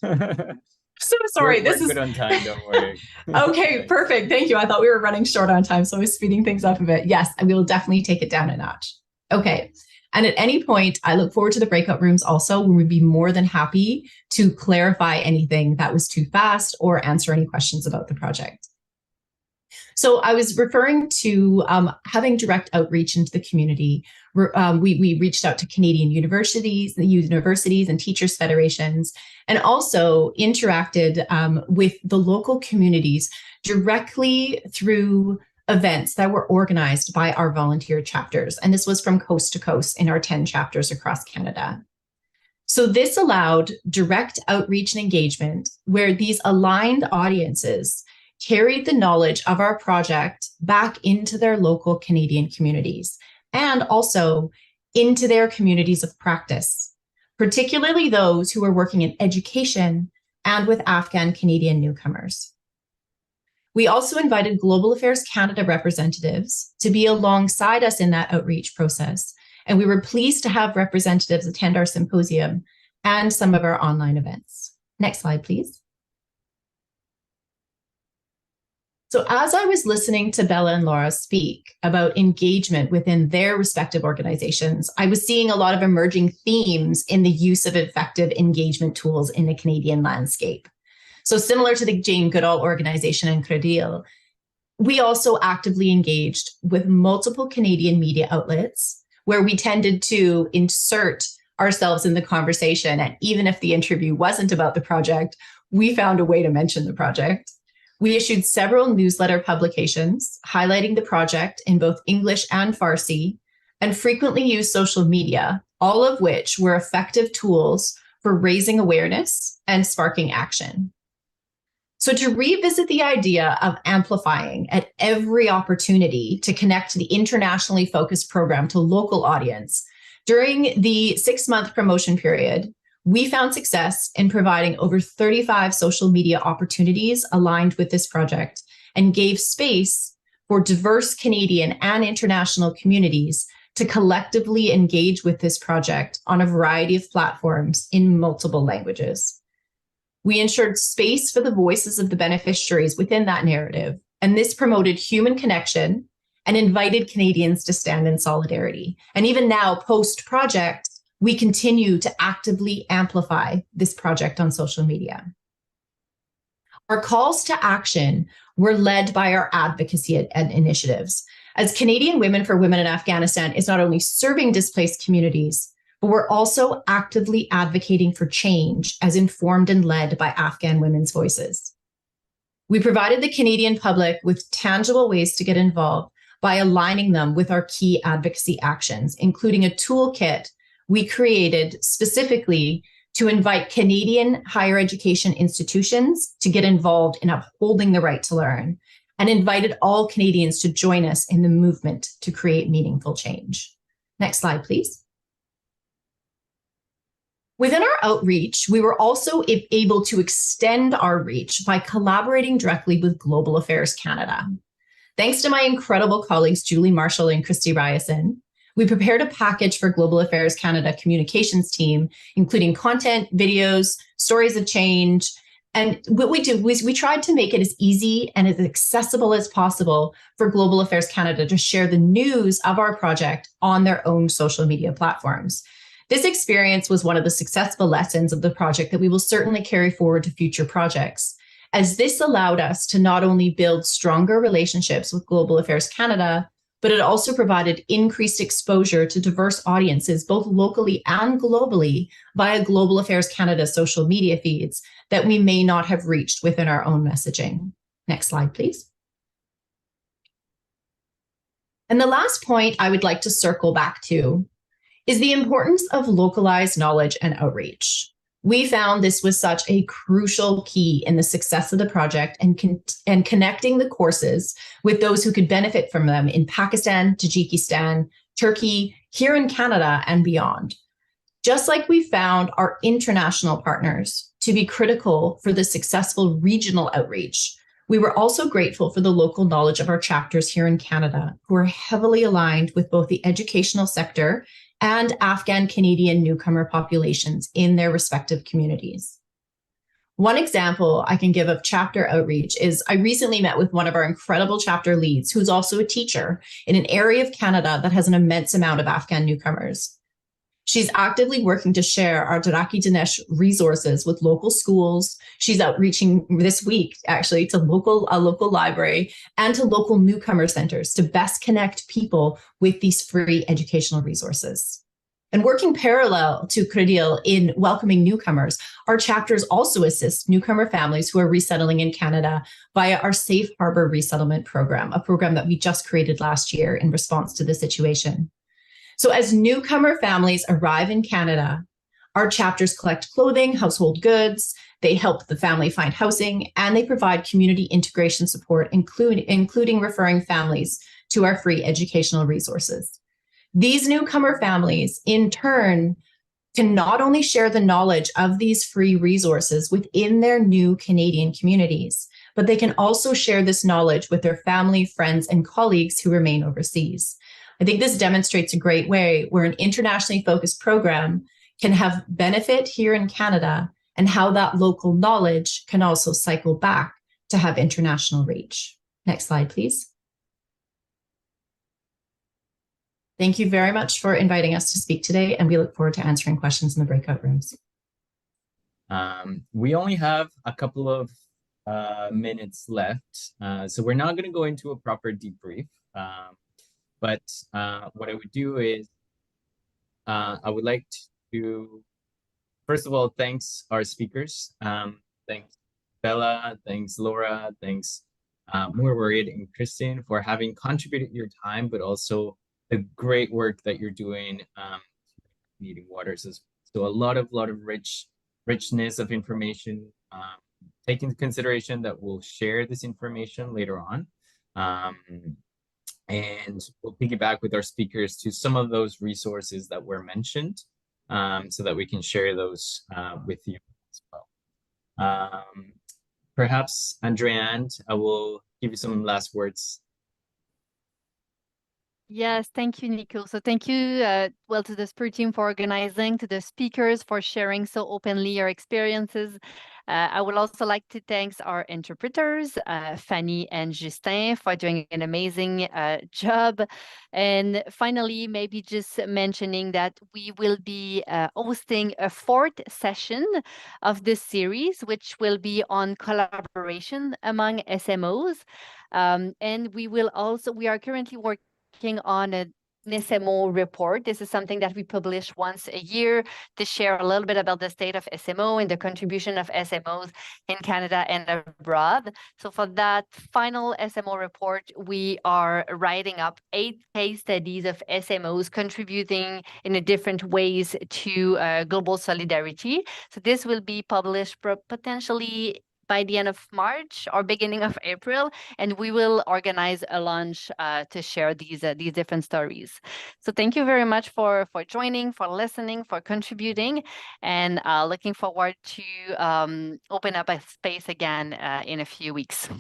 So sorry, We're good on time, don't worry. Okay, perfect. Thank you. I thought we were running short on time, so I was speeding things up a bit. Yes, and we will definitely take it down a notch. Okay. And at any point, I look forward to the breakout rooms also, when we'd be more than happy to clarify anything that was too fast or answer any questions about the project. So I was referring to having direct outreach into the community. We reached out to Canadian universities and teachers federations, and also interacted with the local communities directly through events that were organized by our volunteer chapters. And this was from coast to coast in our 10 chapters across Canada. So this allowed direct outreach and engagement where these aligned audiences carried the knowledge of our project back into their local Canadian communities and also into their communities of practice, particularly those who were working in education and with Afghan Canadian newcomers. We also invited Global Affairs Canada representatives to be alongside us in that outreach process, and we were pleased to have representatives attend our symposium and some of our online events. Next slide, please. So as I was listening to Bella and Laura speak about engagement within their respective organizations, I was seeing a lot of emerging themes in the use of effective engagement tools in the Canadian landscape. So similar to the Jane Goodall organization and Credil, we also actively engaged with multiple Canadian media outlets where we tended to insert ourselves in the conversation. And even if the interview wasn't about the project, we found a way to mention the project. We issued several newsletter publications highlighting the project in both English and Farsi, and frequently used social media, all of which were effective tools for raising awareness and sparking action. So to revisit the idea of amplifying at every opportunity to connect the internationally focused program to local audience, during the 6-month promotion period, we found success in providing over 35 social media opportunities aligned with this project and gave space for diverse Canadian and international communities to collectively engage with this project on a variety of platforms in multiple languages. We ensured space for the voices of the beneficiaries within that narrative, and this promoted human connection and invited Canadians to stand in solidarity. And even now, post-project, we continue to actively amplify this project on social media. Our calls to action were led by our advocacy and initiatives. As Canadian Women for Women in Afghanistan is not only serving displaced communities, but we're also actively advocating for change as informed and led by Afghan women's voices. We provided the Canadian public with tangible ways to get involved by aligning them with our key advocacy actions, including a toolkit we created specifically to invite Canadian higher education institutions to get involved in upholding the right to learn, and invited all Canadians to join us in the movement to create meaningful change. Next slide, please. Within our outreach, we were also able to extend our reach by collaborating directly with Global Affairs Canada. Thanks to my incredible colleagues, Julie Marshall and Christy Ryerson, we prepared a package for Global Affairs Canada communications team, including content, videos, stories of change. And what we did was we tried to make it as easy and as accessible as possible for Global Affairs Canada to share the news of our project on their own social media platforms. This experience was one of the successful lessons of the project that we will certainly carry forward to future projects, as this allowed us to not only build stronger relationships with Global Affairs Canada, but it also provided increased exposure to diverse audiences, both locally and globally, via Global Affairs Canada social media feeds that we may not have reached within our own messaging. Next slide, please. And the last point I would like to circle back to is the importance of localized knowledge and outreach. We found this was such a crucial key in the success of the project and connecting the courses with those who could benefit from them in Pakistan, Tajikistan, Turkey, here in Canada, and beyond. Just like we found our international partners to be critical for the successful regional outreach, we were also grateful for the local knowledge of our chapters here in Canada, who are heavily aligned with both the educational sector and Afghan Canadian newcomer populations in their respective communities. One example I can give of chapter outreach is I recently met with one of our incredible chapter leads, who's also a teacher in an area of Canada that has an immense amount of Afghan newcomers. She's actively working to share our Daraki Dinesh resources with local schools. She's outreaching this week, actually, to a local library and to local newcomer centers to best connect people with these free educational resources. And working parallel to Credil in welcoming newcomers, our chapters also assist newcomer families who are resettling in Canada via our Safe Harbor Resettlement Program, a program that we just created last year in response to the situation. So as newcomer families arrive in Canada, our chapters collect clothing, household goods, they help the family find housing, and they provide community integration support, including referring families to our free educational resources. These newcomer families, in turn, can not only share the knowledge of these free resources within their new Canadian communities, but they can also share this knowledge with their family, friends, and colleagues who remain overseas. I think this demonstrates a great way where an internationally focused program can have benefit here in Canada and how that local knowledge can also cycle back to have international reach. Next slide, please. Thank you very much for inviting us to speak today, and we look forward to answering questions in the breakout rooms. We only have a couple of minutes left, so we're not going to go into a proper debrief. But what I would do is I would like to, first of all, thanks our speakers. Thanks Bella, thanks Laura, thanks Murwarid and Kristen for having contributed your time, but also the great work that you're doing Needing Waters. So a lot of richness of information. Take into consideration that we'll share this information later on. And we'll piggyback with our speakers to some of those resources that were mentioned so that we can share those with you as well. Perhaps, Andrea, I will give you some last words. Yes, thank you, Nico. So thank you, well, to the Spirit team for organizing, to the speakers for sharing so openly your experiences. I would also like to thank our interpreters, Fanny and Justin, for doing an amazing job. And finally, maybe just mentioning that we will be hosting a fourth session of this series, which will be on collaboration among SMOs. And we are currently working on an SMO report. This is something that we publish once a year to share a little bit about the state of SMO and the contribution of SMOs in Canada and abroad. So for that final SMO report, we are writing up 8 case studies of SMOs contributing in a different ways to global solidarity. So this will be published potentially by the end of March or beginning of April, and we will organize a launch to share these different stories. So thank you very much for joining, for listening, for contributing, and looking forward to open up a space again in a few weeks.